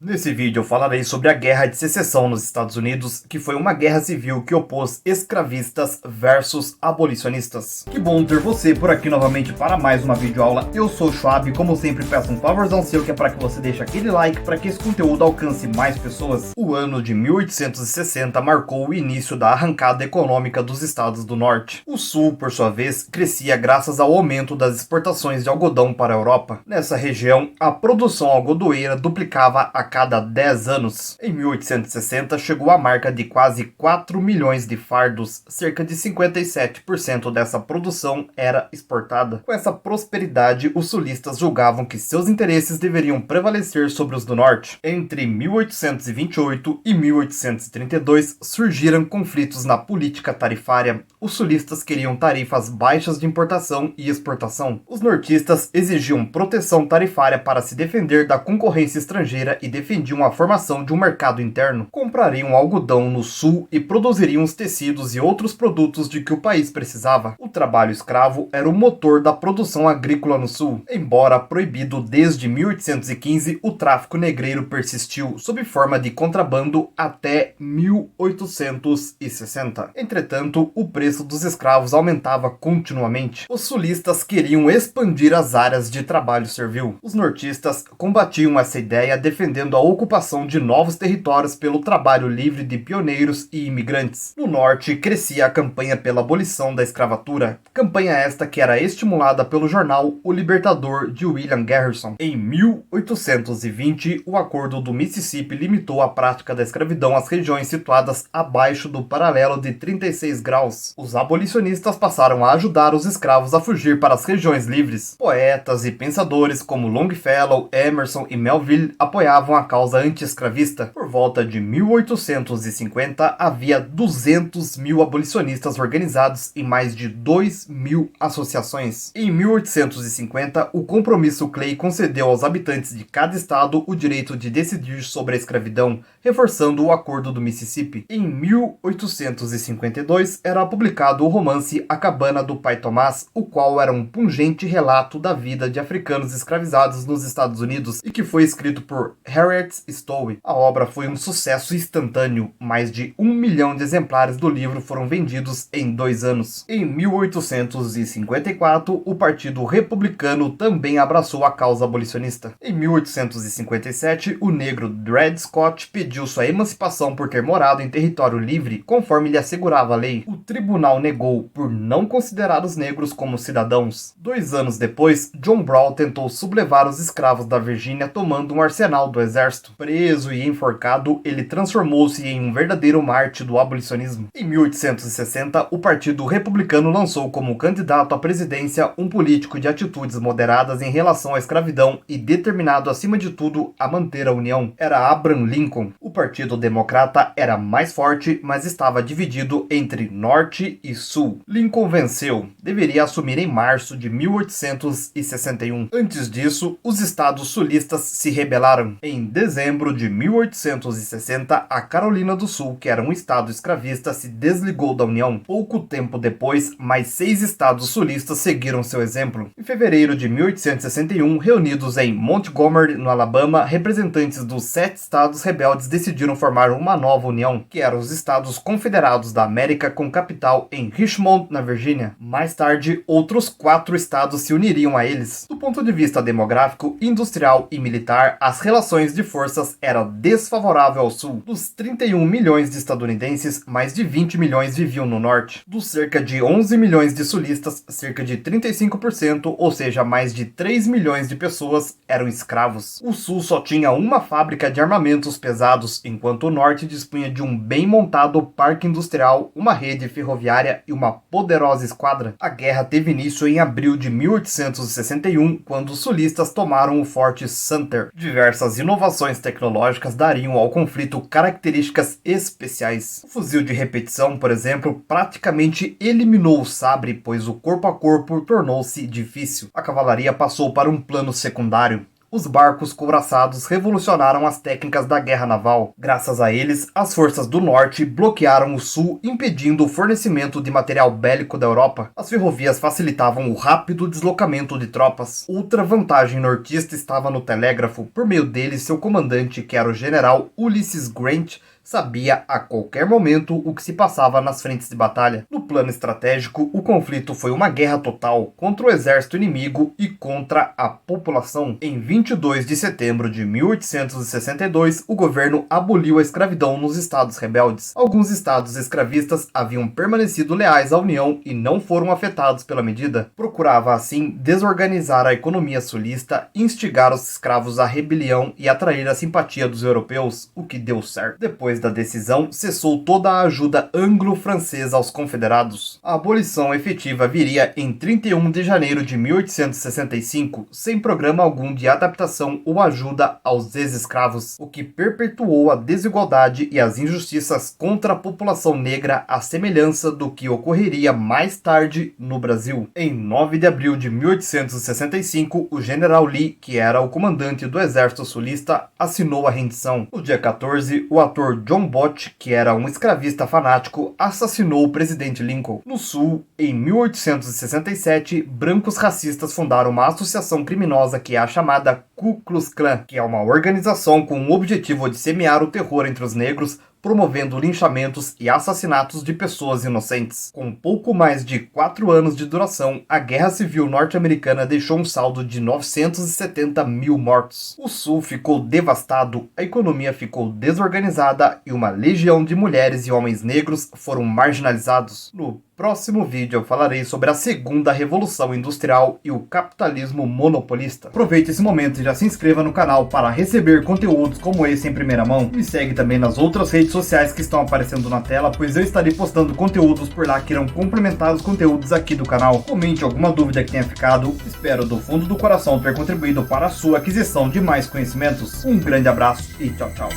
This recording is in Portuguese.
Nesse vídeo eu falarei sobre a Guerra de Secessão nos Estados Unidos, que foi uma guerra civil que opôs escravistas versus abolicionistas. Que bom ter você por aqui novamente para mais uma videoaula. Eu sou o Schwab e como sempre peço um favorzão seu que é para que você deixe aquele like para que esse conteúdo alcance mais pessoas. O ano de 1860 marcou o início da arrancada econômica dos estados do norte. O sul, por sua vez, crescia graças ao aumento das exportações de algodão para a Europa. Nessa região, a produção algodoeira duplicava a cada 10 anos. Em 1860, chegou a marca de quase 4 milhões de fardos, cerca de 57% dessa produção era exportada. Com essa prosperidade, os sulistas julgavam que seus interesses deveriam prevalecer sobre os do norte. Entre 1828 e 1832, surgiram conflitos na política tarifária. Os sulistas queriam tarifas baixas de importação e exportação. Os nortistas exigiam proteção tarifária para se defender da concorrência estrangeira e defendiam a formação de um mercado interno. Comprariam algodão no sul e produziriam os tecidos e outros produtos de que o país precisava. O trabalho escravo era o motor da produção agrícola no sul. Embora proibido desde 1815, o tráfico negreiro persistiu sob forma de contrabando até 1860. Entretanto, o preço dos escravos aumentava continuamente. Os sulistas queriam expandir as áreas de trabalho servil. Os nortistas combatiam essa ideia defendendo a ocupação de novos territórios pelo trabalho livre de pioneiros e imigrantes. No norte, crescia a campanha pela abolição da escravatura, campanha esta que era estimulada pelo jornal O Libertador de William Garrison. Em 1820, o Acordo do Mississippi limitou a prática da escravidão às regiões situadas abaixo do paralelo de 36 graus. Os abolicionistas passaram a ajudar os escravos a fugir para as regiões livres. Poetas e pensadores como Longfellow, Emerson e Melville apoiavam a causa anti-escravista. Por volta de 1850, havia 200 mil abolicionistas organizados em mais de 2 mil associações. Em 1850, o Compromisso Clay concedeu aos habitantes de cada estado o direito de decidir sobre a escravidão, reforçando o Acordo do Mississippi. Em 1852, era publicado o romance A Cabana do Pai Tomás, o qual era um pungente relato da vida de africanos escravizados nos Estados Unidos e que foi escrito por Harriet Stowe. A obra foi um sucesso instantâneo. Mais de 1 milhão de exemplares do livro foram vendidos em 2 anos. Em 1854, o Partido Republicano também abraçou a causa abolicionista. Em 1857, o negro Dred Scott pediu sua emancipação por ter morado em território livre, conforme lhe assegurava a lei. O tribunal negou por não considerar os negros como cidadãos. 2 anos depois, John Brown tentou sublevar os escravos da Virgínia tomando um arsenal do exército. Preso e enforcado, ele transformou-se em um verdadeiro mártir do abolicionismo. Em 1860, o Partido Republicano lançou como candidato à presidência um político de atitudes moderadas em relação à escravidão e determinado acima de tudo a manter a União. Era Abraham Lincoln. O Partido Democrata era mais forte, mas estava dividido entre Norte e Sul. Lincoln venceu. Deveria assumir em março de 1861. Antes disso, os estados sulistas se rebelaram. Em dezembro de 1860, a Carolina do Sul, que era um estado escravista, se desligou da União. Pouco tempo depois, mais 6 estados sulistas seguiram seu exemplo. Em fevereiro de 1861, reunidos em Montgomery, no Alabama, representantes dos 7 estados rebeldes decidiram formar uma nova união, que eram os Estados Confederados da América, com capital em Richmond, na Virgínia. Mais tarde, outros 4 estados se uniriam a eles. Do ponto de vista demográfico, industrial e militar, as relações de forças eram desfavoráveis ao sul. Dos 31 milhões de estadunidenses, mais de 20 milhões viviam no norte. Dos cerca de 11 milhões de sulistas, cerca de 35%, ou seja, mais de 3 milhões de pessoas, eram escravos. O sul só tinha uma fábrica de armamentos pesados, enquanto o norte dispunha de um bem montado parque industrial, uma rede ferroviária e uma poderosa esquadra. A guerra teve início em abril de 1861, quando os sulistas tomaram o Forte Sumter. Diversas inovações tecnológicas dariam ao conflito características especiais. O fuzil de repetição, por exemplo, praticamente eliminou o sabre, pois o corpo a corpo tornou-se difícil. A cavalaria passou para um plano secundário. Os barcos couraçados revolucionaram as técnicas da guerra naval. Graças a eles, as forças do norte bloquearam o sul, impedindo o fornecimento de material bélico da Europa. As ferrovias facilitavam o rápido deslocamento de tropas. Outra vantagem nortista estava no telégrafo. Por meio dele, seu comandante, que era o general Ulysses Grant, sabia a qualquer momento o que se passava nas frentes de batalha. No plano estratégico, o conflito foi uma guerra total contra o exército inimigo e contra a população. Em 22 de setembro de 1862, o governo aboliu a escravidão nos estados rebeldes. Alguns estados escravistas haviam permanecido leais à União e não foram afetados pela medida. Procurava, assim, desorganizar a economia sulista, instigar os escravos à rebelião e atrair a simpatia dos europeus, o que deu certo. Depois da decisão, cessou toda a ajuda anglo-francesa aos confederados. A abolição efetiva viria em 31 de janeiro de 1865, sem programa algum de adaptação ou ajuda aos ex-escravos, o que perpetuou a desigualdade e as injustiças contra a população negra, à semelhança do que ocorreria mais tarde no Brasil. Em 9 de abril de 1865, o general Lee, que era o comandante do exército sulista, assinou a rendição. No dia 14, o ator John Bott, que era um escravista fanático, assassinou o presidente Lincoln. No sul, em 1867, brancos racistas fundaram uma associação criminosa que é a chamada Ku Klux Klan, que é uma organização com o objetivo de semear o terror entre os negros, promovendo linchamentos e assassinatos de pessoas inocentes. Com pouco mais de 4 anos de duração, a Guerra Civil Norte-Americana deixou um saldo de 970 mil mortos. O Sul ficou devastado, a economia ficou desorganizada e uma legião de mulheres e homens negros foram marginalizados. No próximo vídeo eu falarei sobre a segunda revolução industrial e o capitalismo monopolista. Aproveite esse momento e já se inscreva no canal para receber conteúdos como esse em primeira mão. Me segue também nas outras redes sociais que estão aparecendo na tela, pois eu estarei postando conteúdos por lá que irão complementar os conteúdos aqui do canal. Comente alguma dúvida que tenha ficado. Espero do fundo do coração ter contribuído para a sua aquisição de mais conhecimentos. Um grande abraço e tchau, tchau.